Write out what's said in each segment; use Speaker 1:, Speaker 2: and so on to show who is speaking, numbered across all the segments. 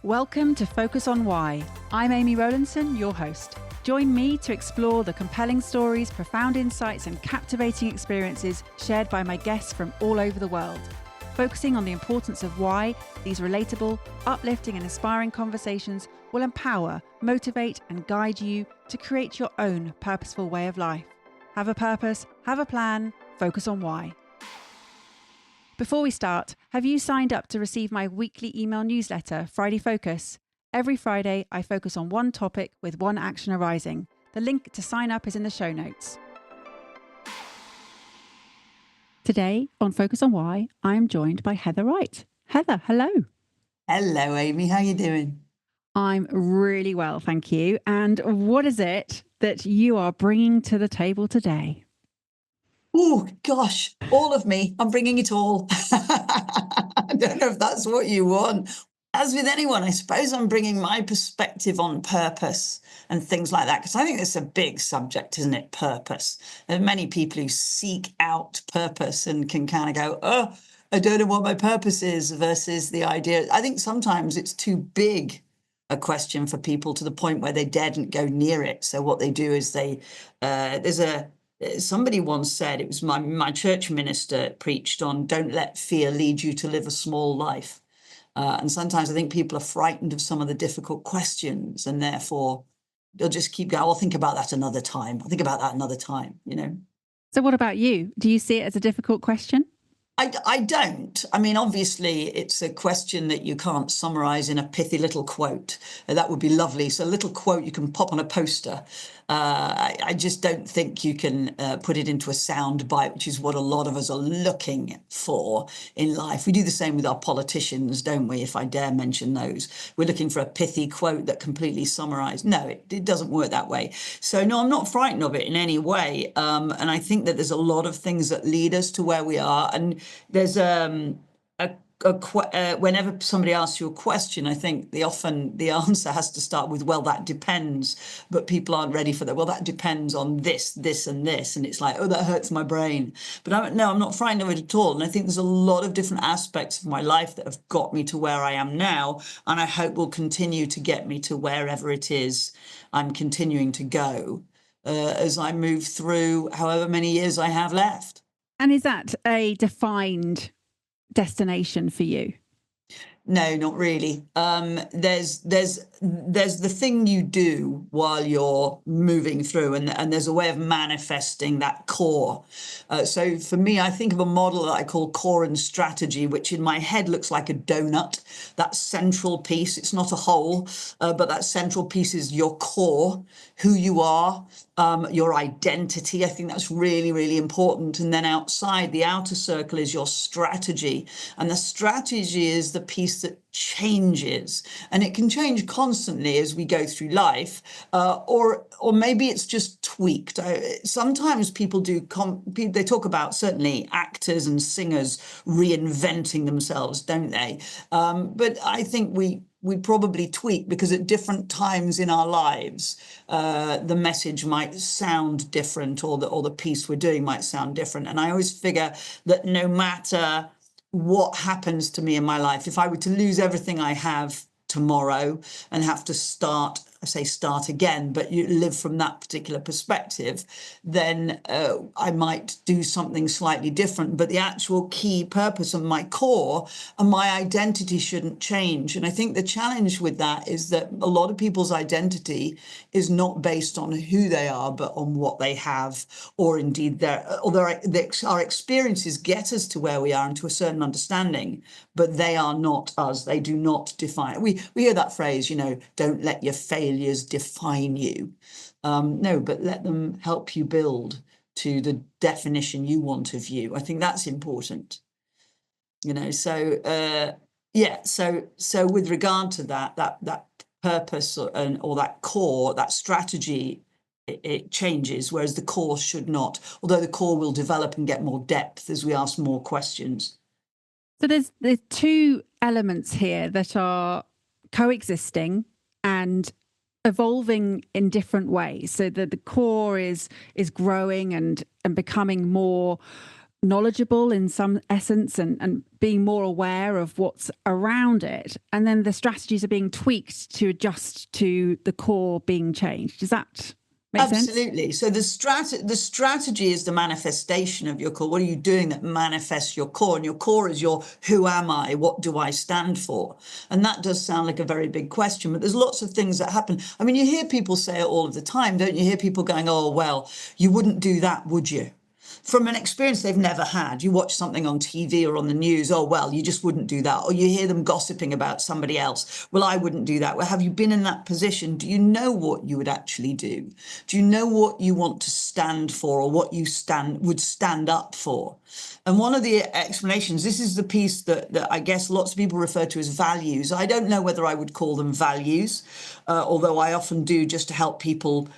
Speaker 1: Welcome to Focus on Why. I'm Amy Rowlandson, your host. Join me to explore the compelling stories, profound insights, and captivating experiences shared by my guests from all over the world. Focusing on the importance of why, these relatable, uplifting, and inspiring conversations will empower, motivate, and guide you to create your own purposeful way of life. Have a purpose, have a plan, focus on why. Before we start, have you signed up to receive my weekly email newsletter, Friday Focus? Every Friday, I focus on one topic with one action arising. The link to sign up is in the show notes. Today on Focus on Why, I am joined by Heather Wright. Heather, hello.
Speaker 2: Hello, Amy. How are you doing?
Speaker 1: I'm really well, thank you. And what is it that you are bringing to the table today?
Speaker 2: Oh, gosh, all of me. I'm bringing it all. I don't know if that's what you want. As with anyone, I suppose I'm bringing my perspective on purpose and things like that, because I think it's a big subject, isn't it? Purpose. There are many people who seek out purpose and can kind of go, oh, I don't know what my purpose is, versus the idea. I think sometimes it's too big a question for people to the point where they daren't go near it. So what they do is somebody once said, it was my church minister preached on, don't let fear lead you to live a small life. And sometimes I think people are frightened of some of the difficult questions, and therefore they'll just keep going, I'll think about that another time. I'll think about that another time, you know.
Speaker 1: So what about you? Do you see it as a difficult question?
Speaker 2: I don't. I mean, obviously, it's a question that you can't summarize in a pithy little quote. That would be lovely. So a little quote you can pop on a poster. I just don't think you can put it into a sound bite, which is what a lot of us are looking for in life. We do the same with our politicians, don't we? If I dare mention those. We're looking for a pithy quote that completely summarizes. No, it doesn't work that way. So no, I'm not frightened of it in any way. And I think that there's a lot of things that lead us to where we are. And there's whenever somebody asks you a question, I think the answer has to start with, well, that depends, but people aren't ready for that. Well, that depends on this, this, and this, and it's like, oh, that hurts my brain. But I'm not frightened of it at all, and I think there's a lot of different aspects of my life that have got me to where I am now, and I hope will continue to get me to wherever it is I'm continuing to go as I move through however many years I have left.
Speaker 1: And is that a defined destination for you?
Speaker 2: No, not really. There's the thing you do while you're moving through, and there's a way of manifesting that core. So for me, I think of a model that I call core and strategy, which in my head looks like a donut. That central piece, it's not a whole, but that central piece is your core, who you are, your identity. I think that's really, really important. And then outside, the outer circle is your strategy. And the strategy is the piece that changes, and it can change constantly as we go through life, or maybe it's just tweaked. Sometimes people they talk about, certainly actors and singers reinventing themselves, don't they? But I think we probably tweak, because at different times in our lives, the message might sound different, or the piece we're doing might sound different. And I always figure that no matter what happens to me in my life, if I were to lose everything I have tomorrow and have to start again, but you live from that particular perspective, then I might do something slightly different. But the actual key purpose of my core and my identity shouldn't change. And I think the challenge with that is that a lot of people's identity is not based on who they are, but on what they have, or indeed our experiences get us to where we are and to a certain understanding, but they are not us. They do not define. We hear that phrase, don't let your failures define you. No, but let them help you build to the definition you want of you. I think that's important. So with regard to that purpose or that core, that strategy, it changes, whereas the core should not, although the core will develop and get more depth as we ask more questions.
Speaker 1: So there's two elements here that are coexisting and evolving in different ways. So the core is growing and becoming more knowledgeable in some essence, and being more aware of what's around it. And then the strategies are being tweaked to adjust to the core being changed. Does that make sense?
Speaker 2: Absolutely. So the strategy is the manifestation of your core. What are you doing that manifests your core? And your core is your who am I? What do I stand for? And that does sound like a very big question, but there's lots of things that happen. I mean, you hear people say it all of the time, don't you? Hear people going, oh, well, you wouldn't do that, would you? From an experience they've never had. You watch something on TV or on the news, oh, well, you just wouldn't do that. Or you hear them gossiping about somebody else. Well, I wouldn't do that. Well, have you been in that position? Do you know what you would actually do? Do you know what you want to stand for, or what you would stand up for? And one of the explanations, this is the piece that I guess lots of people refer to as values. I don't know whether I would call them values, although I often do, just to help people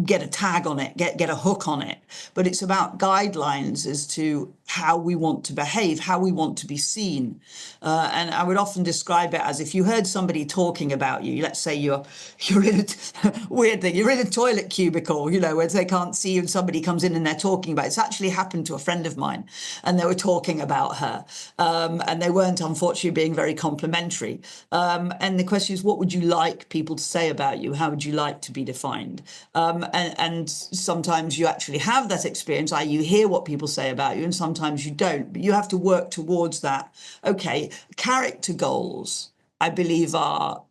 Speaker 2: get a tag on it, get a hook on it. But it's about guidelines as to how we want to behave, how we want to be seen. And I would often describe it as if you heard somebody talking about you, let's say you're in a weird thing, you're in a toilet cubicle, you know, where they can't see you and somebody comes in and they're talking about it. It's actually happened to a friend of mine, and they were talking about her. And they weren't, unfortunately, being very complimentary. And the question is, what would you like people to say about you? How would you like to be defined? And sometimes you actually have that experience, i.e. you hear what people say about you, and sometimes you don't, but you have to work towards that. Okay, character goals, I believe, are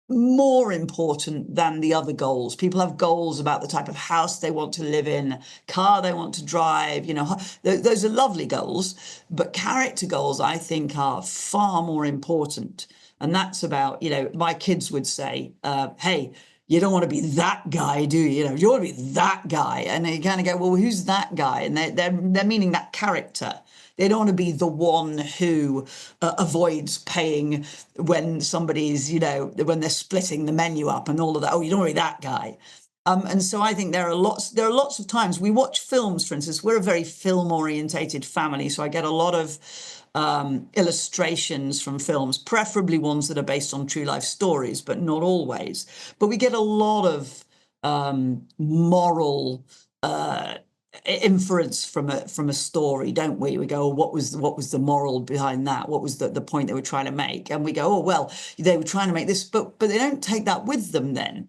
Speaker 2: more important than the other goals. People have goals about the type of house they want to live in, car they want to drive, you know, those are lovely goals, but character goals, I think, are far more important. And that's about, you know, my kids would say, hey, you don't want to be that guy, do you? You know, you want to be that guy. And they kind of go, well, who's that guy? And they're meaning that character. They don't want to be the one who avoids paying when somebody's, you know, when they're splitting the menu up and all of that. Oh, you don't want to be that guy. And so I think there are lots of times we watch films, for instance. We're a very film orientated family. So I get a lot of illustrations from films, preferably ones that are based on true life stories, but not always. But we get a lot of moral inference from a story, don't we? We go, oh, what was the moral behind that? What was the point they were trying to make? And we go, oh, well, they were trying to make this, but they don't take that with them then.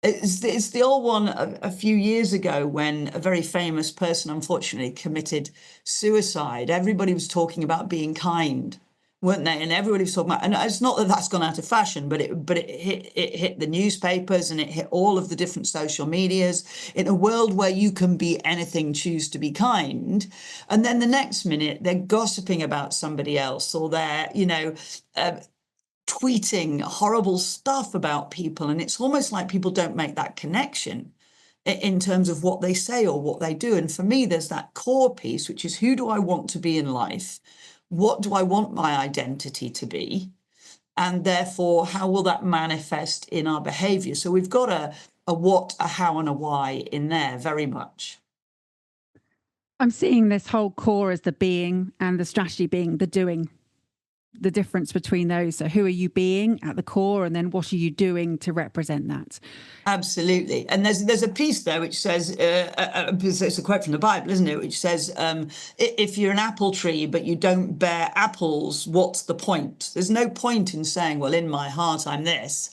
Speaker 2: It's the old one a few years ago when a very famous person, unfortunately, committed suicide. Everybody was talking about being kind, weren't they? And everybody was talking about, and it's not that that's gone out of fashion, but it hit the newspapers and it hit all of the different social medias in a world where you can be anything, choose to be kind. And then the next minute they're gossiping about somebody else, or they're, you know, tweeting horrible stuff about people. And it's almost like people don't make that connection in terms of what they say or what they do. And for me, there's that core piece, which is, who do I want to be in life? What do I want my identity to be? And therefore, how will that manifest in our behavior? So we've got a what, a how, and a why in there very much.
Speaker 1: I'm seeing this whole core as the being and the strategy being the doing. The difference between those. So who are you being at the core, and then what are you doing to represent that?
Speaker 2: Absolutely. And there's a piece there which says, it's a quote from the Bible, isn't it? Which says, if you're an apple tree, but you don't bear apples, what's the point? There's no point in saying, well, in my heart, I'm this.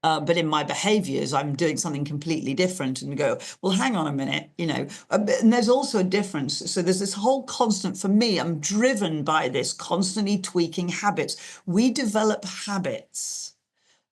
Speaker 2: But in my behaviours, I'm doing something completely different, and go, well, hang on a minute, you know. And there's also a difference. So there's this whole constant, for me, I'm driven by this constantly tweaking habits. We develop habits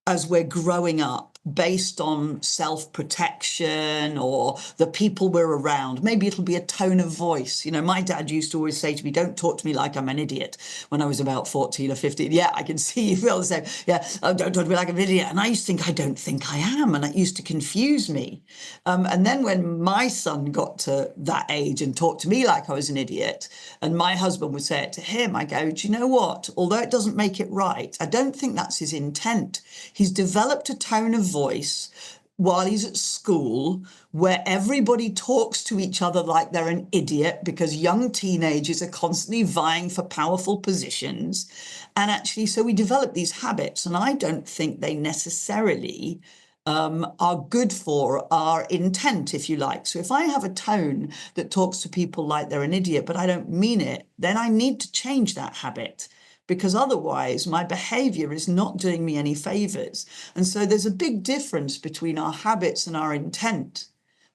Speaker 2: as we're growing up based on self-protection or the people we're around. Maybe it'll be a tone of voice. You know, my dad used to always say to me, don't talk to me like I'm an idiot, when I was about 14 or 15. Yeah, I can see you feel the same. Yeah, oh, don't talk to me like I'm an idiot. And I used to think, I don't think I am. And it used to confuse me. And then when my son got to that age and talked to me like I was an idiot, and my husband would say it to him, I go, do you know what? Although it doesn't make it right, I don't think that's his intent. He's developed a tone of voice while he's at school where everybody talks to each other like they're an idiot, because young teenagers are constantly vying for powerful positions. And actually, so we develop these habits, and I don't think they necessarily are good for our intent, if you like. So if I have a tone that talks to people like they're an idiot, but I don't mean it, then I need to change that habit, because otherwise my behavior is not doing me any favors. And so there's a big difference between our habits and our intent.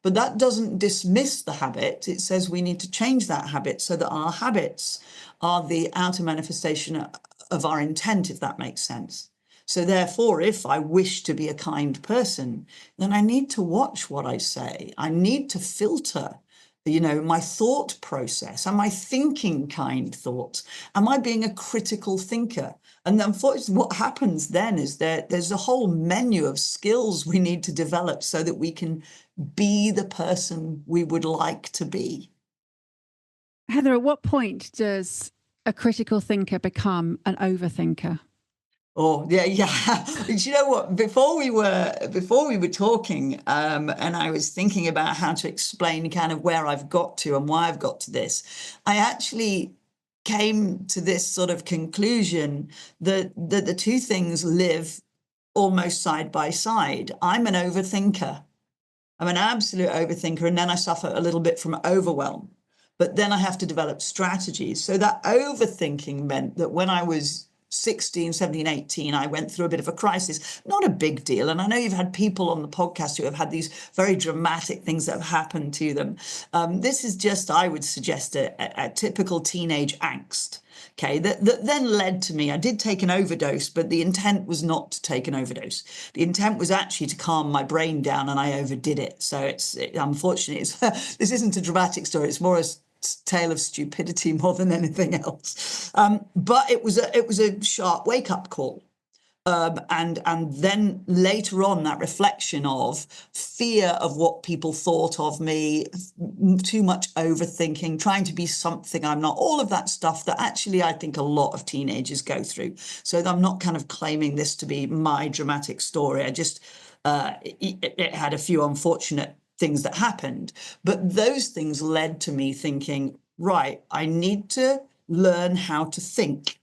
Speaker 2: But that doesn't dismiss the habit. It says we need to change that habit so that our habits are the outer manifestation of our intent, if that makes sense. So therefore, if I wish to be a kind person, then I need to watch what I say. I need to filter, my thought process. Am I thinking kind thoughts? Am I being a critical thinker? And unfortunately, what happens then is there's a whole menu of skills we need to develop so that we can be the person we would like to be.
Speaker 1: Heather, at what point does a critical thinker become an overthinker?
Speaker 2: Oh, yeah. Do you know what? Before we were talking, and I was thinking about how to explain kind of where I've got to and why I've got to this, I actually came to this sort of conclusion that the two things live almost side by side. I'm an overthinker. I'm an absolute overthinker, and then I suffer a little bit from overwhelm. But then I have to develop strategies. So that overthinking meant that when I was 16, 17, 18, I went through a bit of a crisis. Not a big deal. And I know you've had people on the podcast who have had these very dramatic things that have happened to them. This is just, I would suggest, a typical teenage angst. Okay, that then led to me. I did take an overdose, but the intent was not to take an overdose. The intent was actually to calm my brain down, and I overdid it. So unfortunately, this isn't a dramatic story. It's more a tale of stupidity more than anything else. But it was a sharp wake-up call. And then later on, that reflection of fear of what people thought of me, too much overthinking, trying to be something I'm not, all of that stuff that actually I think a lot of teenagers go through. So I'm not kind of claiming this to be my dramatic story. I just, it had a few unfortunate things that happened. But those things led to me thinking, right, I need to learn how to think.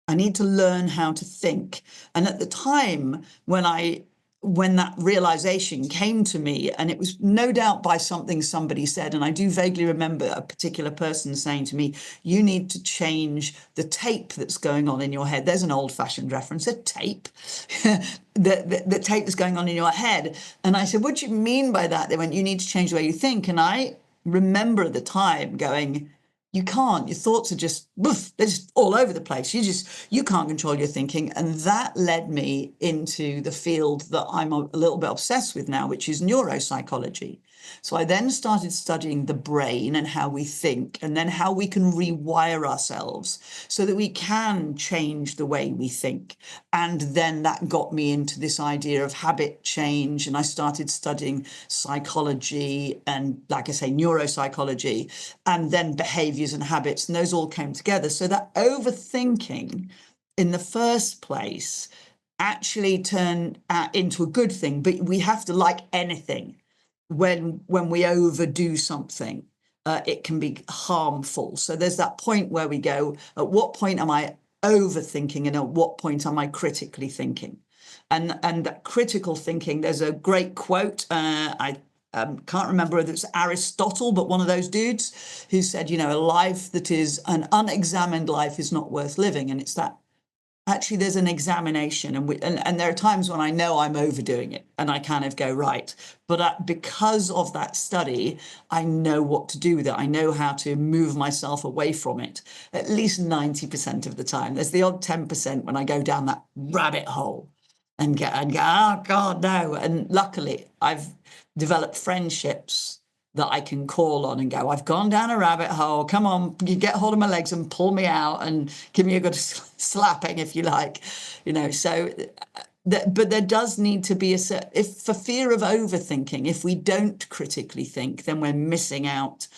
Speaker 2: I need to learn how to think. And at the time when that realization came to me, and it was no doubt by something somebody said, and I do vaguely remember a particular person saying to me, you need to change the tape that's going on in your head. There's an old-fashioned reference, a tape, the tape that's going on in your head. And I said, what do you mean by that? They went, you need to change the way you think. And I remember at the time going, you can't. Your thoughts are just, they're just all over the place. You can't control your thinking. And that led me into the field that I'm a little bit obsessed with now, which is neuropsychology. So I then started studying the brain and how we think, and then how we can rewire ourselves so that we can change the way we think. And then that got me into this idea of habit change. And I started studying psychology and, like I say, neuropsychology, and then behaviours and habits. And those all came together. So that overthinking in the first place actually turned into a good thing. But we have to, like anything, when we overdo something, it can be harmful. So there's that point where we go, at what point am I overthinking, and at what point am I critically thinking? And that critical thinking, there's a great quote, I can't remember whether it's Aristotle, but one of those dudes who said, a life that is an unexamined life is not worth living. And it's that actually there's an examination, and there are times when I know I'm overdoing it and I kind of go, right, but because of that study, I know what to do with it. I know how to move myself away from it at least 90% of the time. There's the odd 10% when I go down that rabbit hole and go, oh God, no. And luckily I've developed friendships that I can call on and go, I've gone down a rabbit hole. Come on, you get hold of my legs and pull me out and give me a good slapping, if you like, So, but there does need to be if for fear of overthinking, if we don't critically think, then we're missing out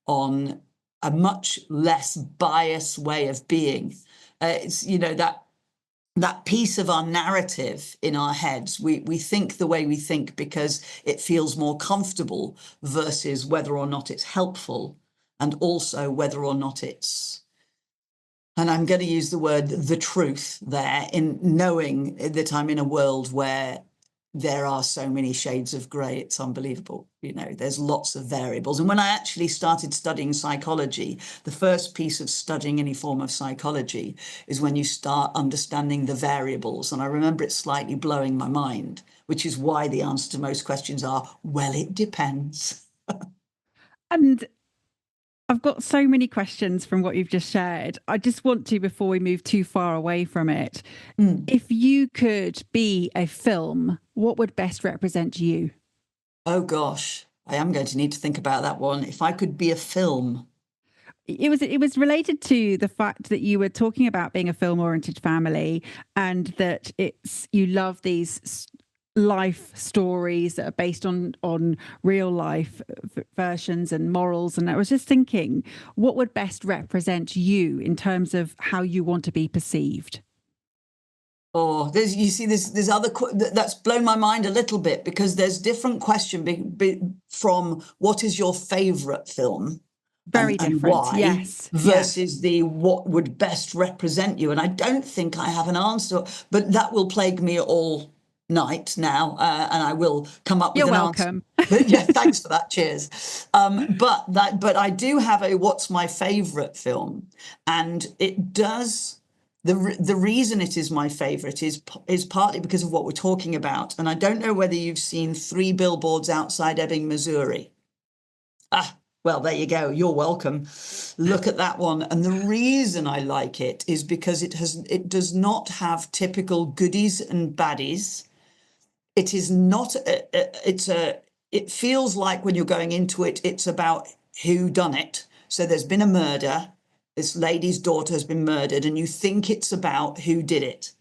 Speaker 2: on a much less biased way of being. It's that piece of our narrative in our heads. We think the way we think because it feels more comfortable versus whether or not it's helpful, and also whether or not it's, and I'm going to use the word, the truth there, in knowing that I'm in a world where there are so many shades of grey, it's unbelievable. There's lots of variables. And when I actually started studying psychology, the first piece of studying any form of psychology is when you start understanding the variables. And I remember it slightly blowing my mind, which is why the answer to most questions are, well, it depends.
Speaker 1: And I've got so many questions from what you've just shared. I just want to, before we move too far away from it, if you could be a film, what would best represent you?
Speaker 2: Oh, gosh, I am going to need to think about that one. If I could be a film.
Speaker 1: It was related to the fact that you were talking about being a film-oriented family, and that you love these life stories that are based on real life versions and morals. And I was just thinking, what would best represent you in terms of how you want to be perceived?
Speaker 2: Oh, there's other that's blown my mind a little bit, because there's different question from what is your favorite film
Speaker 1: Very
Speaker 2: and
Speaker 1: different.
Speaker 2: why,
Speaker 1: Yes. Yeah.
Speaker 2: versus the what would best represent you. And I don't think I have an answer, but that will plague me all night now, and I will come up with
Speaker 1: You're
Speaker 2: an answer.
Speaker 1: welcome.
Speaker 2: But yeah, thanks for that. Cheers. But I do have a what's my favorite film, and it does. The reason it is my favorite is partly because of what we're talking about. And I don't know whether you've seen Three Billboards Outside Ebbing, Missouri. Well, there you go. You're welcome. Look at that one. And the reason I like it is because it does not have typical goodies and baddies. It is not, it feels like when you're going into it, it's about who done it. So there's been a murder. This lady's daughter has been murdered, and you think it's about who did it.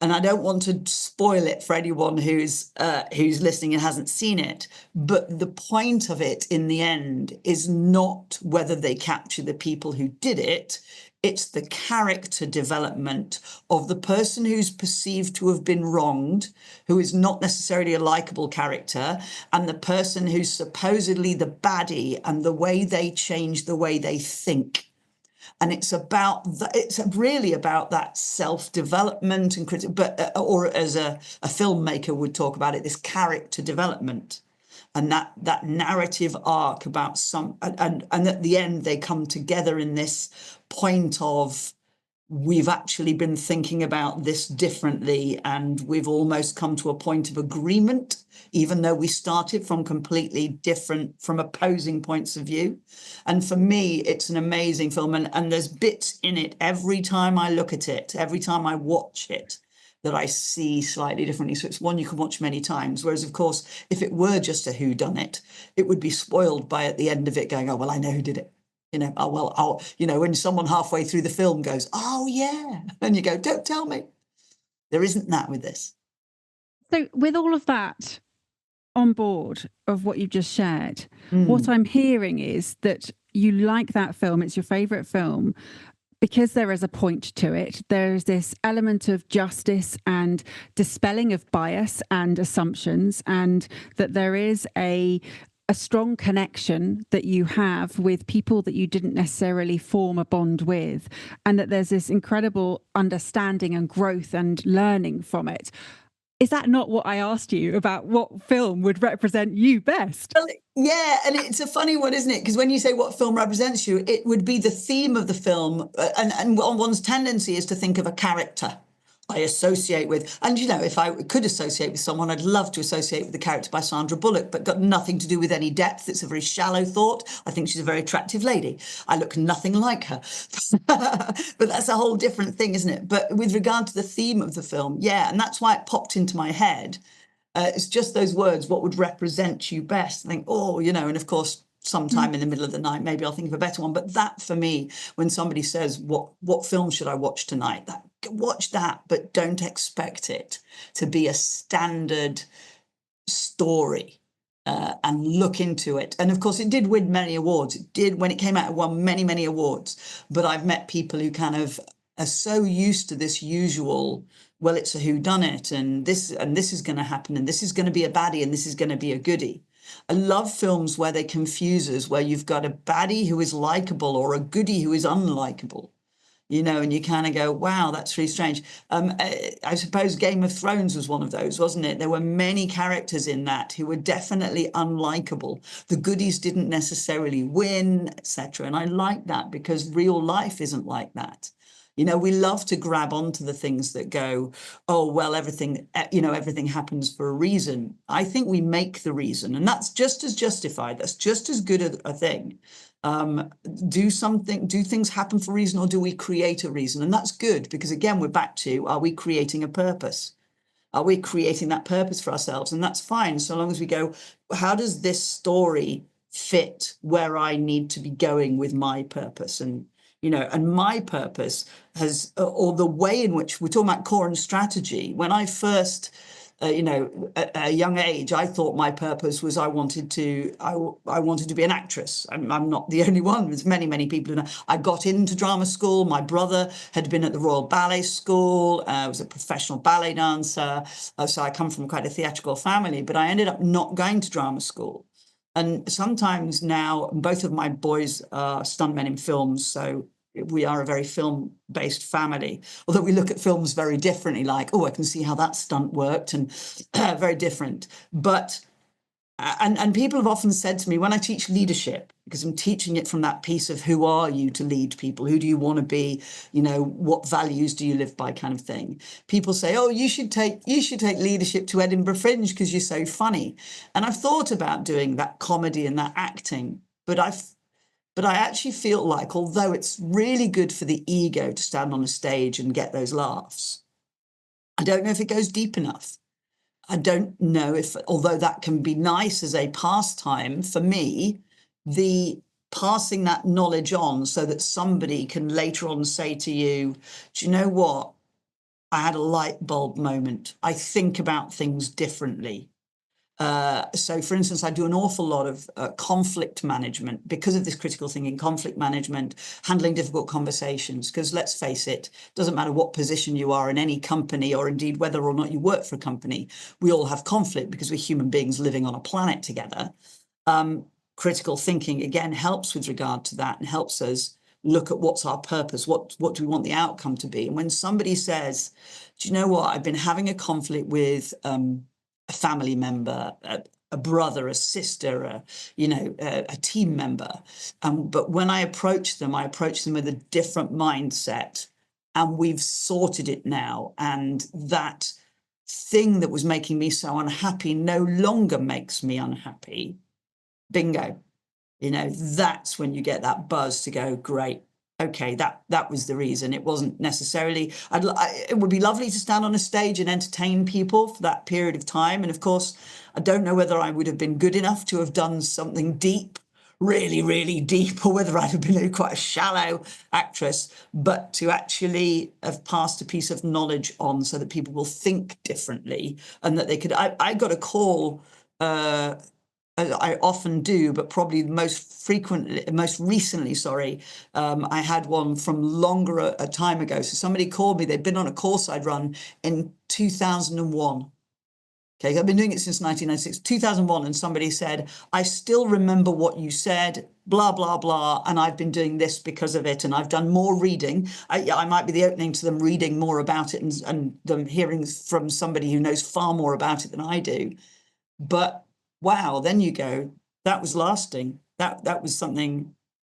Speaker 2: And I don't want to spoil it for anyone who's listening and hasn't seen it. But the point of it in the end is not whether they capture the people who did it. It's the character development of the person who's perceived to have been wronged, who is not necessarily a likable character, and the person who's supposedly the baddie, and the way they change the way they think. And it's really about that self-development and or as a filmmaker would talk about it, this character development and that narrative arc about and at the end they come together in this point of, we've actually been thinking about this differently, and we've almost come to a point of agreement, even though we started from completely different, from opposing points of view. And for me, it's an amazing film. And there's bits in it every time I look at it, every time I watch it, that I see slightly differently. So it's one you can watch many times. Whereas, of course, if it were just a whodunit, it would be spoiled by at the end of it going, oh, well, I know who did it. When someone halfway through the film goes, oh, yeah, and you go, don't tell me. There isn't that with this.
Speaker 1: So with all of that on board of what you've just shared, what I'm hearing is that you like that film. It's your favourite film because there is a point to it. There's this element of justice and dispelling of bias and assumptions, and that there is a strong connection that you have with people that you didn't necessarily form a bond with, and that there's this incredible understanding and growth and learning from it. Is that not what I asked you about what film would represent you best?
Speaker 2: Well, yeah, and it's a funny one, isn't it? Because when you say what film represents you, it would be the theme of the film. And one's tendency is to think of a character I associate with. And, if I could associate with someone, I'd love to associate with the character by Sandra Bullock, but got nothing to do with any depth. It's a very shallow thought. I think she's a very attractive lady. I look nothing like her. But that's a whole different thing, isn't it? But with regard to the theme of the film, yeah, and that's why it popped into my head. It's just those words, what would represent you best? I think, and of course, sometime in the middle of the night, maybe I'll think of a better one. But that for me, when somebody says, what film should I watch tonight? Watch that, but don't expect it to be a standard story, and look into it. And of course, it did win many awards. It did, when it came out, it won many, many awards. But I've met people who kind of are so used to this usual, well, it's a whodunit, and this is going to happen, and this is going to be a baddie, and this is going to be a goodie. I love films where they confuse us, where you've got a baddie who is likable or a goodie who is unlikable. and you kind of go, wow, that's really strange. I suppose Game of Thrones was one of those, wasn't it? There were many characters in that who were definitely unlikable. The goodies didn't necessarily win, etc. And I like that because real life isn't like that. We love to grab onto the things that go, oh, well, everything happens for a reason. I think we make the reason, and that's just as justified. That's just as good a thing. Do things happen for a reason, or do we create a reason? And that's good because, again, we're back to, are we creating a purpose? Are we creating that purpose for ourselves? And that's fine, so long as we go, how does this story fit where I need to be going with my purpose? And my purpose or the way in which we're talking about core and strategy. When I first, at a young age, I thought my purpose was I wanted to be an actress. I'm not the only one. There's many, many people who know. I got into drama school. My brother had been at the Royal Ballet School. I was a professional ballet dancer. So I come from quite a theatrical family, but I ended up not going to drama school. And sometimes now, both of my boys are stuntmen in films, so we are a very film-based family, although we look at films very differently, like, oh, I can see how that stunt worked, and very different. But and people have often said to me when I teach leadership, because I'm teaching it from that piece of who are you to lead people, who do you want to be, what values do you live by, kind of thing. People say, oh, you should take leadership to Edinburgh Fringe because you're so funny. And I've thought about doing that comedy and that acting, but I actually feel like, although it's really good for the ego to stand on a stage and get those laughs, I don't know if it goes deep enough. I don't know if, although that can be nice as a pastime, for me, the passing that knowledge on so that somebody can later on say to you, do you know what? I had a light bulb moment. I think about things differently. So, for instance, I do an awful lot of conflict management because of this critical thinking, conflict management, handling difficult conversations. Because let's face it, doesn't matter what position you are in any company, or indeed whether or not you work for a company, we all have conflict because we're human beings living on a planet together. Critical thinking, again, helps with regard to that and helps us look at what's our purpose, what do we want the outcome to be. And when somebody says, do you know what, I've been having a conflict with a family member, a brother, a sister, a team member. But when I approach them with a different mindset, and we've sorted it now. And that thing that was making me so unhappy no longer makes me unhappy. Bingo. That's when you get that buzz to go, great. Okay, that was the reason. It wasn't necessarily. It would be lovely to stand on a stage and entertain people for that period of time. And of course, I don't know whether I would have been good enough to have done something deep, really, really deep, or whether I'd have been quite a shallow actress. But to actually have passed a piece of knowledge on so that people will think differently, and that they could. I got a call. I often do, but probably most recently, I had one from longer a time ago. So somebody called me, they'd been on a course I'd run in 2001. Okay, I've been doing it since 1996, 2001, and somebody said, I still remember what you said, blah, blah, blah, and I've been doing this because of it, and I've done more reading. I might be the opening to them reading more about it and them hearing from somebody who knows far more about it than I do. But wow, then you go, that was lasting. That was something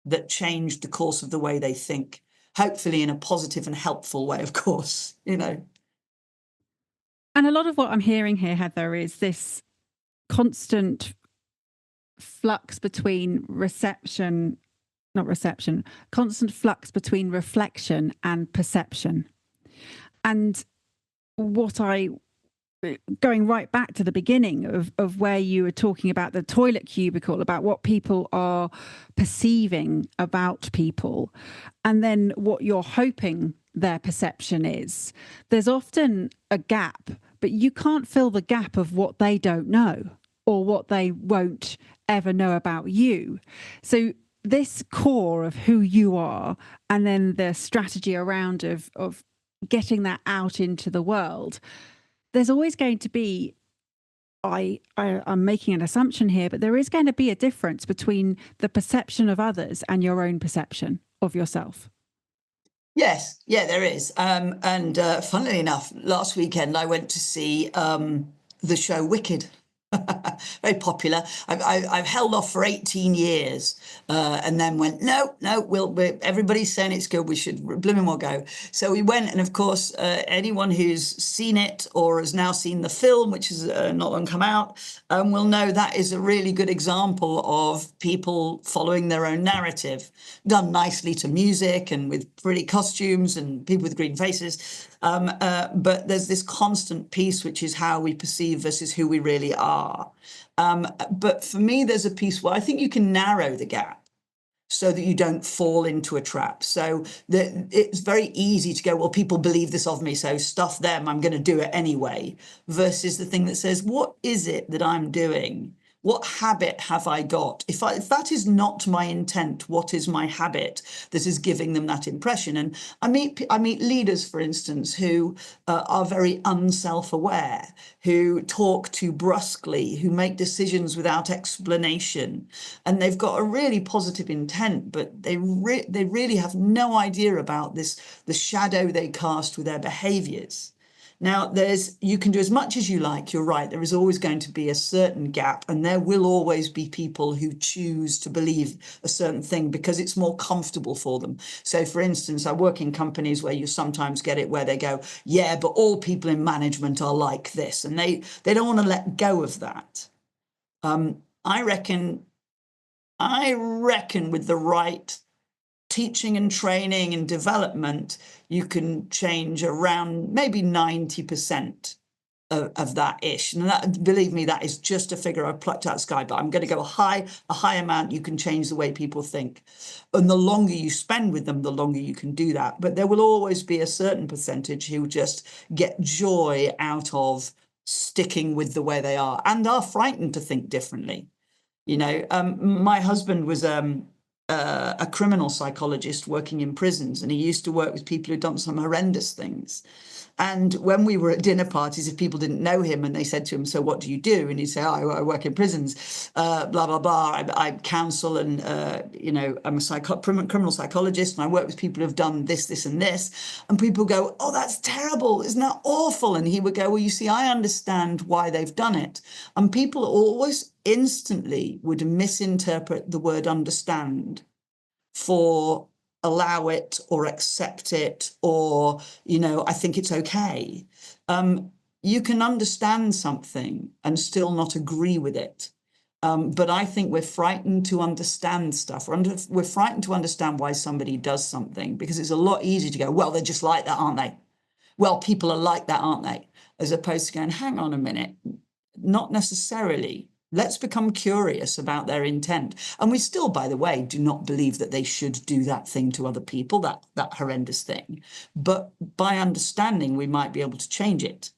Speaker 2: that changed the course of the way they think, hopefully in a positive and helpful way, of course,
Speaker 1: And a lot of what I'm hearing here, Heather, is this constant flux between constant flux between reflection and perception. And going right back to the beginning of where you were talking about the toilet cubicle, about what people are perceiving about people, and then what you're hoping their perception is, there's often a gap, but you can't fill the gap of what they don't know or what they won't ever know about you. So this core of who you are, and then the strategy around of getting that out into the world, there's always going to be, I'm making an assumption here, but there is going to be a difference between the perception of others and your own perception of yourself.
Speaker 2: Yes, yeah, there is. And funnily enough, last weekend I went to see the show Wicked. Very popular. I've held off for 18 years and then went, no, no, everybody's saying it's good. We should blooming well go. So we went. And of course, anyone who's seen it or has now seen the film, which is not long come out, will know that is a really good example of people following their own narrative, done nicely to music and with pretty costumes and people with green faces. But there's this constant piece, which is how we perceive versus who we really are. But for me, there's a piece where I think you can narrow the gap so that you don't fall into a trap. So it's very easy to go, well, people believe this of me, so stuff them, I'm going to do it anyway, versus the thing that says, what is it that I'm doing? What habit have I got? If that is not my intent, what is my habit that is giving them that impression? And I meet leaders, for instance, who are very unself-aware, who talk too brusquely, who make decisions without explanation, and they've got a really positive intent, but they really have no idea about the shadow they cast with their behaviours. Now, you can do as much as you like. You're right. There is always going to be a certain gap, and there will always be people who choose to believe a certain thing because it's more comfortable for them. So, for instance, I work in companies where you sometimes get it where they go, yeah, but all people in management are like this, and they don't want to let go of that. I reckon with the right teaching and training and development, you can change around maybe 90% of that ish. And that, believe me, that is just a figure I plucked out of the sky, but I'm going to go a high amount. You can change the way people think. And the longer you spend with them, the longer you can do that. But there will always be a certain percentage who just get joy out of sticking with the way they are and are frightened to think differently. My husband was a criminal psychologist working in prisons, and he used to work with people who'd done some horrendous things. And when we were at dinner parties, if people didn't know him and they said to him, so what do you do? And he'd say, oh, I work in prisons, blah, blah, blah. I counsel and, I'm a criminal psychologist and I work with people who've done this, this and this. And people go, oh, that's terrible. Isn't that awful? And he would go, well, you see, I understand why they've done it. And people always instantly would misinterpret the word understand for allow it or accept it or, I think it's okay. You can understand something and still not agree with it. But I think we're frightened to understand stuff. We're frightened to understand why somebody does something because it's a lot easier to go, well, they're just like that, aren't they? Well, people are like that, aren't they? As opposed to going, hang on a minute, not necessarily. Let's become curious about their intent. And we still, by the way, do not believe that they should do that thing to other people, that horrendous thing. But by understanding, we might be able to change it.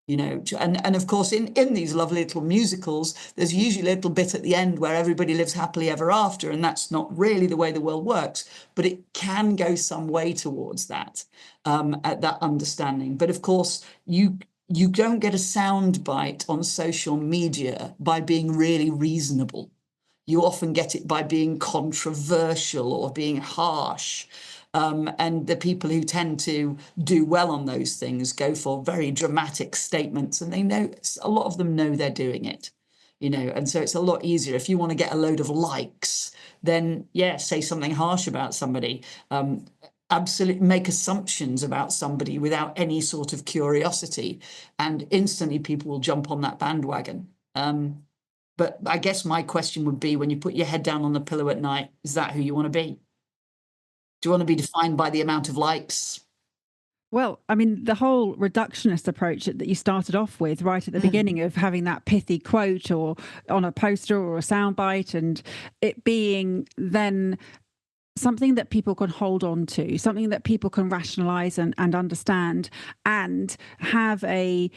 Speaker 2: And of course, in these lovely little musicals, there's usually a little bit at the end where everybody lives happily ever after. And that's not really the way the world works, but it can go some way towards that, at that understanding. But of course, you don't get a sound bite on social media by being really reasonable. You often get it by being controversial or being harsh. And the people who tend to do well on those things go for very dramatic statements, and they know, a lot of them know they're doing it, and so it's a lot easier. If you want to get a load of likes, then say something harsh about somebody. Absolutely make assumptions about somebody without any sort of curiosity, and instantly people will jump on that bandwagon. But I guess my question would be, when you put your head down on the pillow at night, is that who you want to be? Do you want to be defined by the amount of likes?
Speaker 1: Well, I mean, the whole reductionist approach that you started off with right at the beginning, of having that pithy quote or on a poster or a soundbite, and it being then something that people can hold on to, something that people can rationalize and understand, and have a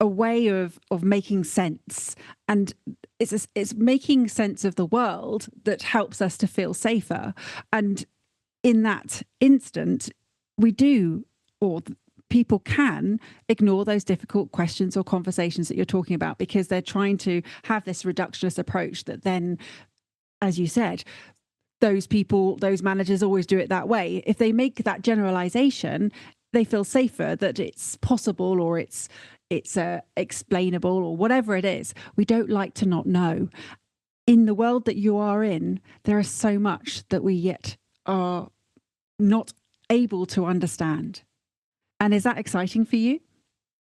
Speaker 1: way of making sense. And it's making sense of the world that helps us to feel safer. And in that instant, we do, or people can ignore those difficult questions or conversations that you're talking about, because they're trying to have this reductionist approach that then, as you said, those people, those managers always do it that way. If they make that generalization, they feel safer that it's possible, or it's explainable, or whatever it is. We don't like to not know. In the world that you are in, there is so much that we yet are not able to understand. And is that exciting for you?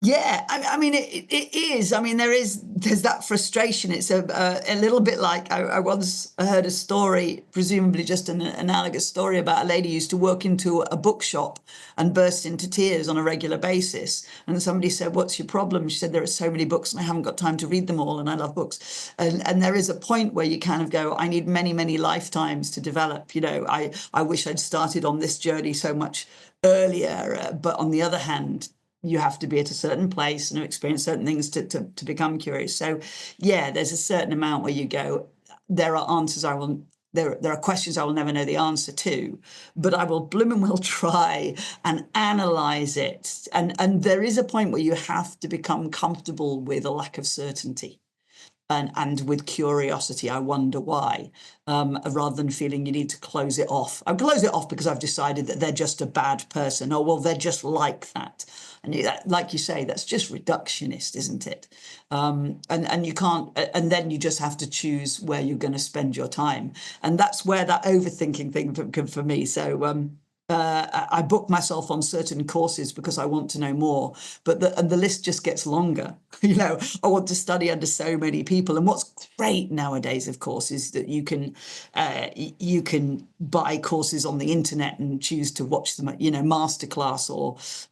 Speaker 2: Yeah, I mean, it is. I mean, there's that frustration. It's a little bit like I once heard a story, presumably just an analogous story, about a lady who used to work into a bookshop and burst into tears on a regular basis. And somebody said, "What's your problem?" She said, "There are so many books and I haven't got time to read them all, and I love books." And there is a point where you kind of go, "I need many, many lifetimes to develop. I wish I'd started on this journey so much earlier." But on the other hand, you have to be at a certain place and experience certain things to become curious. So yeah, there's a certain amount where you go, there are answers there are questions I will never know the answer to, but I will blooming well try and analyze it. And there is a point where you have to become comfortable with a lack of certainty. And with curiosity, I wonder why, rather than feeling you need to close it off. I close it off because I've decided that they're just a bad person. Oh, well, they're just like that. And like you say, that's just reductionist, isn't it? And you can't, and then you just have to choose where you're going to spend your time. And that's where that overthinking thing for me. So I book myself on certain courses because I want to know more, but the list just gets longer. I want to study under so many people. And what's great nowadays, of course, is that you can buy courses on the internet and choose to watch them at, masterclass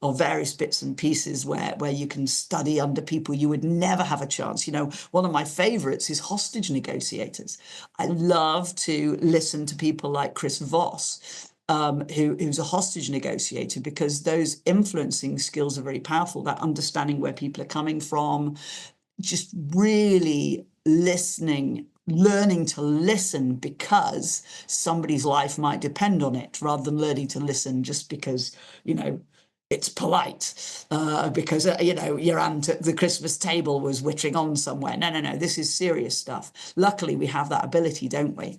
Speaker 2: or various bits and pieces where you can study under people you would never have a chance. One of my favorites is hostage negotiators. I love to listen to people like Chris Voss, who's a hostage negotiator, because those influencing skills are very powerful. That understanding where people are coming from, just really learning to listen because somebody's life might depend on it, rather than learning to listen just because, it's polite, because, your aunt at the Christmas table was wittering on somewhere. No, this is serious stuff. Luckily, we have that ability, don't we?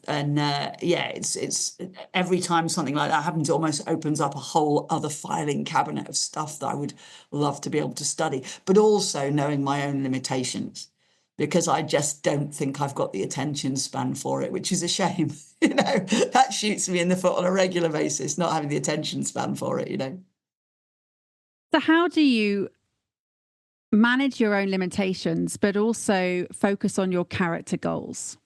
Speaker 2: It's every time something like that happens, it almost opens up a whole other filing cabinet of stuff that I would love to be able to study, but also knowing my own limitations, because I just don't think I've got the attention span for it, which is a shame. That shoots me in the foot on a regular basis, not having the attention span for it.
Speaker 1: So how do you manage your own limitations, but also focus on your character goals?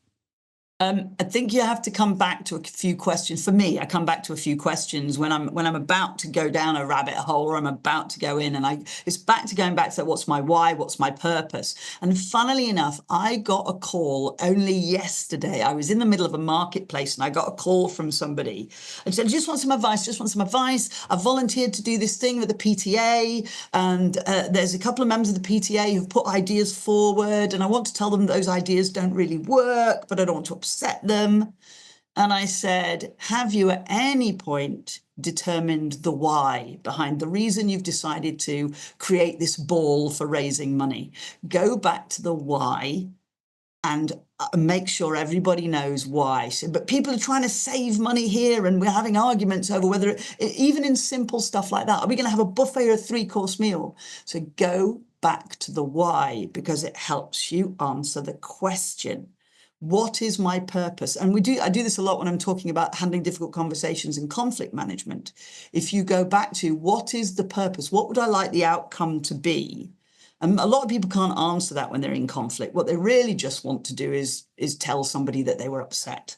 Speaker 2: I think you have to come back to a few questions. For me, I come back to a few questions when I'm about to go down a rabbit hole, or I'm about to go in, and it's going back to what's my why, what's my purpose. And funnily enough, I got a call only yesterday. I was in the middle of a marketplace and I got a call from somebody and said, just want some advice. I volunteered to do this thing with the PTA, and there's a couple of members of the PTA who've put ideas forward, and I want to tell them those ideas don't really work, but I don't want to upset them. And I said, have you at any point determined the why behind the reason you've decided to create this ball for raising money? Go back to the why and make sure everybody knows why. So, but people are trying to save money here, and we're having arguments over whether, even in simple stuff like that, are we going to have a buffet or a 3-course meal? So go back to the why, because it helps you answer the question. What is my purpose? And I do this a lot when I'm talking about handling difficult conversations and conflict management. If you go back to what is the purpose, what would I like the outcome to be? And a lot of people can't answer that when they're in conflict. What they really just want to do is tell somebody that they were upset.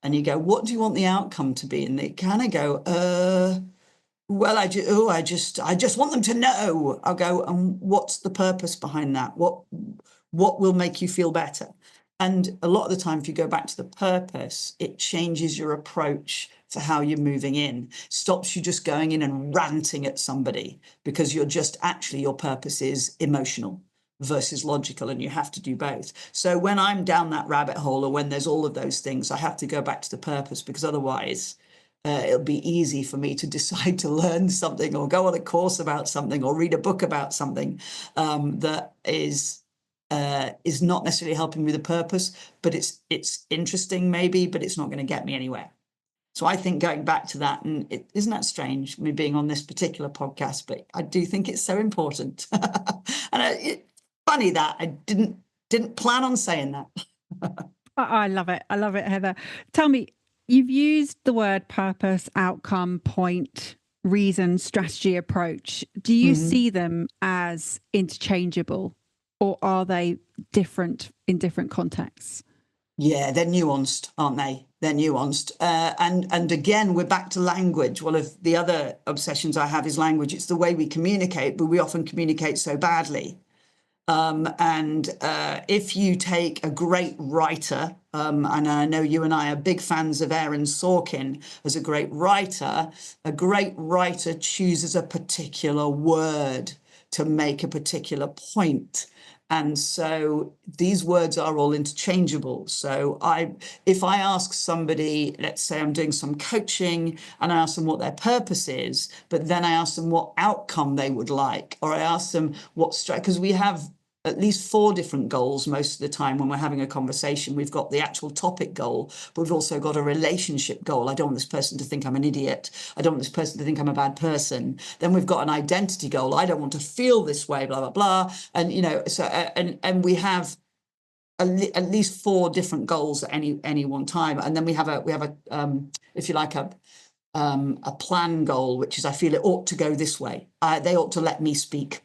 Speaker 2: And you go, what do you want the outcome to be? And they kind of go, well, I just want them to know. I'll go, and what's the purpose behind that? What will make you feel better? And a lot of the time, if you go back to the purpose, it changes your approach for how you're moving in, stops you just going in and ranting at somebody, because you're just actually, your purpose is emotional versus logical, and you have to do both. So when I'm down that rabbit hole, or when there's all of those things, I have to go back to the purpose, because otherwise it'll be easy for me to decide to learn something, or go on a course about something, or read a book about something that is is not necessarily helping me with a purpose, but it's interesting maybe, but it's not going to get me anywhere. So I think going back to that, and isn't that strange, me being on this particular podcast, but I do think it's so important. And it's funny that I didn't plan on saying that.
Speaker 1: I love it. I love it, Heather. Tell me, you've used the word purpose, outcome, point, reason, strategy, approach. Do you see them as interchangeable, or are they different in different contexts?
Speaker 2: Yeah, they're nuanced, aren't they? They're nuanced. And again, we're back to language. One of the other obsessions I have is language. It's the way we communicate, but we often communicate so badly. And if you take a great writer, and I know you and I are big fans of Aaron Sorkin as a great writer chooses a particular word to make a particular point. And so these words are all interchangeable. So if I ask somebody, let's say I'm doing some coaching and I ask them what their purpose is, but then I ask them what outcome they would like, or I ask them because we have at least 4 different goals most of the time when we're having a conversation. We've got the actual topic goal, but we've also got a relationship goal. I don't want this person to think I'm an idiot. I don't want this person to think I'm a bad person. Then we've got an identity goal. I don't want to feel this way, blah, blah, blah. And, so, and we have at least 4 different goals at any one time. And then we have a if you like, a plan goal, which is I feel it ought to go this way. They ought to let me speak.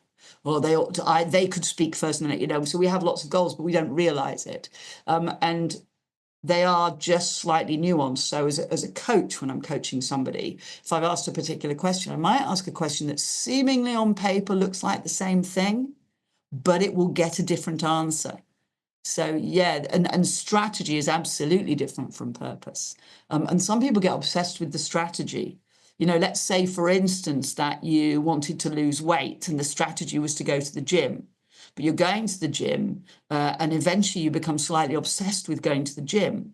Speaker 2: Or they could speak first and then so we have lots of goals, but we don't realize it. And they are just slightly nuanced. So as a coach, when I'm coaching somebody, if I've asked a particular question, I might ask a question that seemingly on paper looks like the same thing, but it will get a different answer. So yeah, and strategy is absolutely different from purpose. And some people get obsessed with the strategy. Let's say, for instance, that you wanted to lose weight and the strategy was to go to the gym, but you're going to the gym and eventually you become slightly obsessed with going to the gym.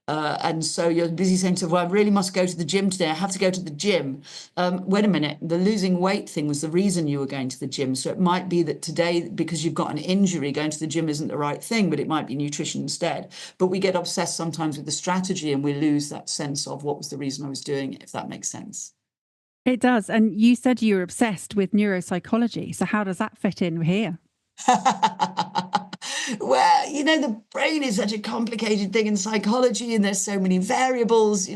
Speaker 2: And so you're busy saying to, well, I really must go to the gym today. I have to go to the gym. Wait a minute. The losing weight thing was the reason you were going to the gym. So it might be that today, because you've got an injury, going to the gym isn't the right thing, but it might be nutrition instead. But we get obsessed sometimes with the strategy and we lose that sense of what was the reason I was doing it, if that makes sense.
Speaker 1: It does. And you said you were obsessed with neuropsychology. So how does that fit in here?
Speaker 2: Well, the brain is such a complicated thing in psychology, and there's so many variables.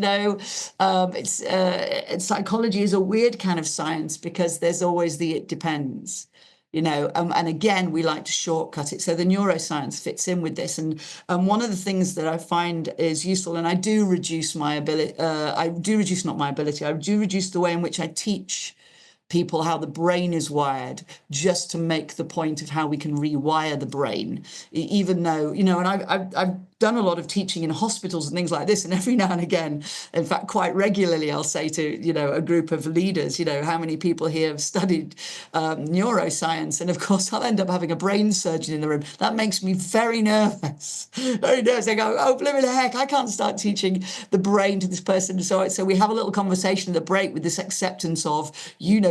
Speaker 2: Psychology is a weird kind of science because there's always it depends. And again, we like to shortcut it. So the neuroscience fits in with this. And one of the things that I find is useful, and I do reduce my ability, I do reduce the way in which I teach people how the brain is wired, just to make the point of how we can rewire the brain, even though, and I've done a lot of teaching in hospitals and things like this. And every now and again, in fact, quite regularly, I'll say to, a group of leaders, how many people here have studied neuroscience? And of course, I'll end up having a brain surgeon in the room. That makes me very nervous. Very nervous. I go, oh, blimey the heck, I can't start teaching the brain to this person. So we have a little conversation at the break with this acceptance of,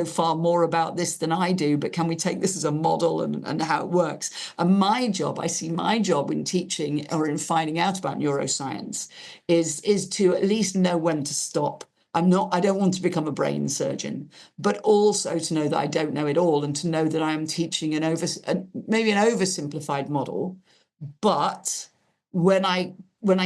Speaker 2: far more about this than I do, but can we take this as a model and how it works? And I see my job in teaching or in finding out about neuroscience is to at least know when to stop. I don't want to become a brain surgeon, but also to know that I don't know it all, and to know that I am teaching maybe an oversimplified model. But when I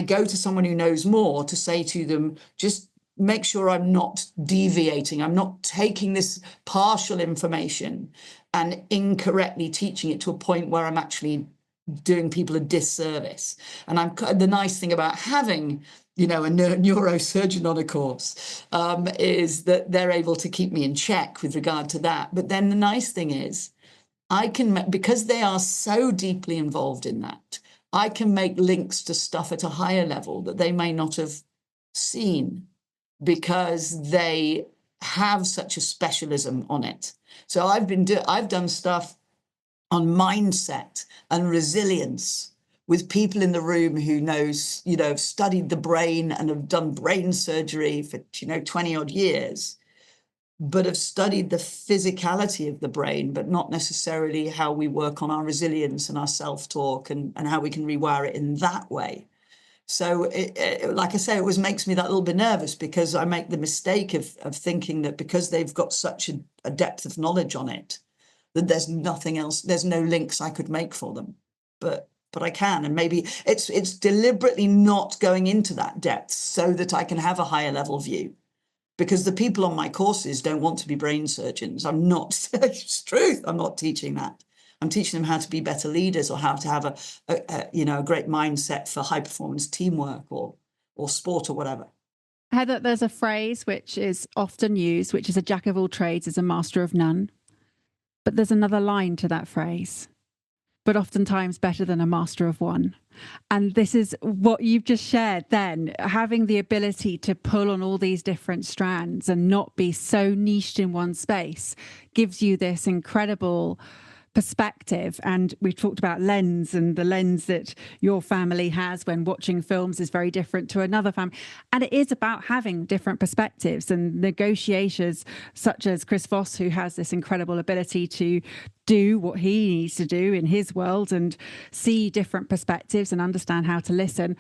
Speaker 2: go to someone who knows more, to say to them, just make sure I'm not deviating. I'm not taking this partial information and incorrectly teaching it to a point where I'm actually doing people a disservice. And the nice thing about having, a neurosurgeon on a course is that they're able to keep me in check with regard to that. But then the nice thing is, because they are so deeply involved in that, I can make links to stuff at a higher level that they may not have seen, because they have such a specialism on it. So I've done stuff on mindset and resilience with people in the room who have studied the brain and have done brain surgery for 20 odd years. but have studied the physicality of the brain, but not necessarily how we work on our resilience and our self-talk and how we can rewire it in that way. So, like I say, it always makes me that little bit nervous, because I make the mistake of thinking that because they've got such a depth of knowledge on it, that there's nothing else, there's no links I could make for them. But I can, and maybe it's deliberately not going into that depth so that I can have a higher level view. Because the people on my courses don't want to be brain surgeons. I'm not, it's truth, I'm not teaching that. I'm teaching them how to be better leaders, or how to have a great mindset for high performance teamwork or sport or whatever.
Speaker 1: Heather, there's a phrase which is often used, which is a jack of all trades is a master of none. But there's another line to that phrase, but oftentimes better than a master of one. And this is what you've just shared then, having the ability to pull on all these different strands and not be so niched in one space gives you this incredible perspective. And we've talked about lens, and the lens that your family has when watching films is very different to another family. And it is about having different perspectives, and negotiators such as Chris Voss, who has this incredible ability to do what he needs to do in his world and see different perspectives and understand how to listen.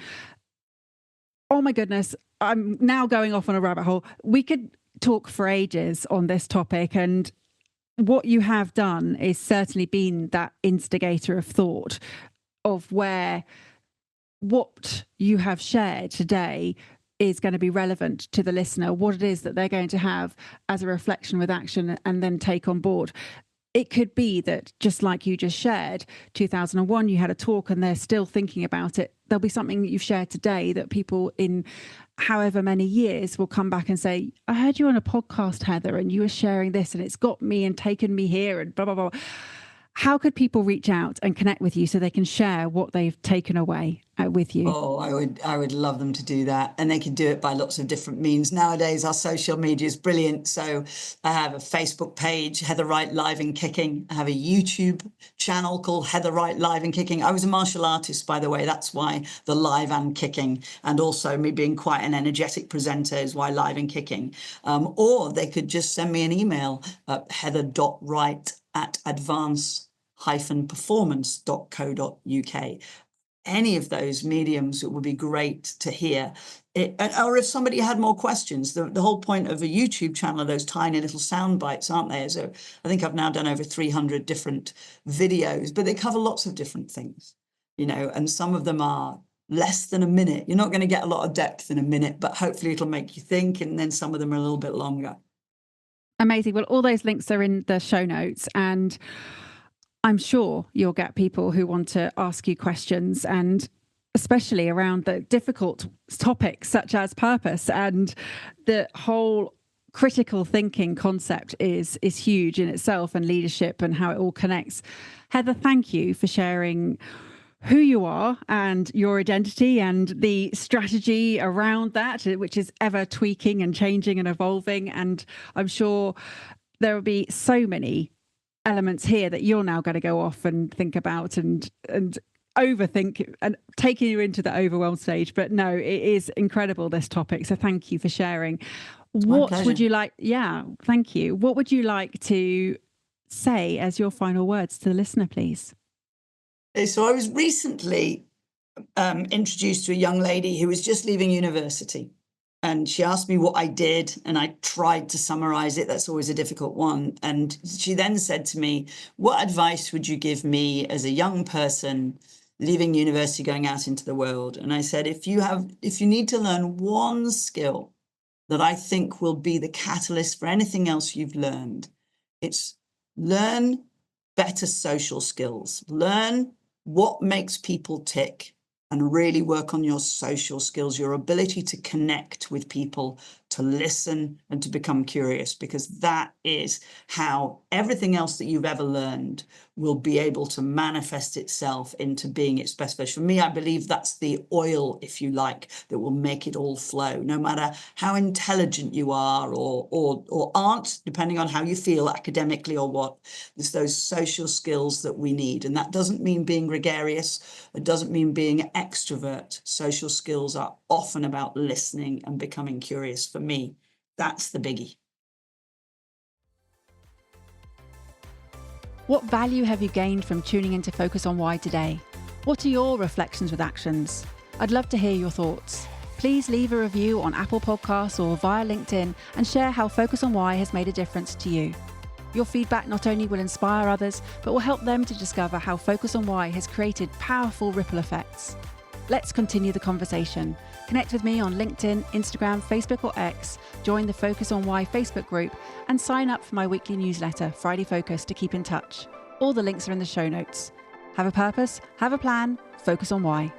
Speaker 1: Oh my goodness, I'm now going off on a rabbit hole. We could talk for ages on this topic, and what you have done is certainly been that instigator of thought of where what you have shared today is going to be relevant to the listener, what it is that they're going to have as a reflection with action and then take on board. It could be that, just like you just shared, 2001, you had a talk and they're still thinking about it. There'll be something that you've shared today that people in however many years will come back and say, I heard you on a podcast, Heather, and you were sharing this and it's got me and taken me here and blah, blah, blah. How could people reach out and connect with you so they can share what they've taken away with you?
Speaker 2: Oh, I would love them to do that. And they can do it by lots of different means. Nowadays, our social media is brilliant. So I have a Facebook page, Heather Wright Live and Kicking. I have a YouTube channel called Heather Wright Live and Kicking. I was a martial artist, by the way. That's why the live and kicking. And also me being quite an energetic presenter is why live and kicking. Or they could just send me an email at heather.wright@advance-performance.co.uk. Any of those mediums, it would be great to hear it. Or if somebody had more questions, the whole point of a YouTube channel are those tiny little sound bites, aren't they? So I think I've now done over 300 different videos, but they cover lots of different things, and some of them are less than a minute. You're not going to get a lot of depth in a minute, but hopefully it'll make you think. And then some of them are a little bit longer.
Speaker 1: Amazing. Well, all those links are in the show notes, and I'm sure you'll get people who want to ask you questions, and especially around the difficult topics such as purpose, and the whole critical thinking concept is huge in itself, and leadership and how it all connects. Heather, thank you for sharing who you are and your identity and the strategy around that, which is ever tweaking and changing and evolving. And I'm sure there will be so many elements here that you're now going to go off and think about and overthink, and taking you into the overwhelmed stage. But no, it is incredible, this topic. So thank you for sharing. What would you like? Yeah, thank you. What would you like to say as your final words to the listener, please?
Speaker 2: So I was recently introduced to a young lady who was just leaving university. And she asked me what I did, and I tried to summarize it. That's always a difficult one. And she then said to me, what advice would you give me as a young person leaving university, going out into the world? And I said, if you need to learn one skill that I think will be the catalyst for anything else you've learned, it's learn better social skills. Learn what makes people tick, and really work on your social skills, your ability to connect with people, to listen, and to become curious, because that is how everything else that you've ever learned will be able to manifest itself into being its best version. For me, I believe that's the oil, if you like, that will make it all flow, no matter how intelligent you are or aren't, depending on how you feel academically or what. It's those social skills that we need. And that doesn't mean being gregarious. It doesn't mean being extrovert. Social skills are often about listening and becoming curious. For me, that's the biggie.
Speaker 1: What value have you gained from tuning into Focus on Why today? What are your reflections with actions? I'd love to hear your thoughts. Please leave a review on Apple Podcasts or via LinkedIn and share how Focus on Why has made a difference to you. Your feedback not only will inspire others, but will help them to discover how Focus on Why has created powerful ripple effects. Let's continue the conversation. Connect with me on LinkedIn, Instagram, Facebook or X, join the Focus on Why Facebook group, and sign up for my weekly newsletter, Friday Focus, to keep in touch. All the links are in the show notes. Have a purpose, have a plan, focus on why.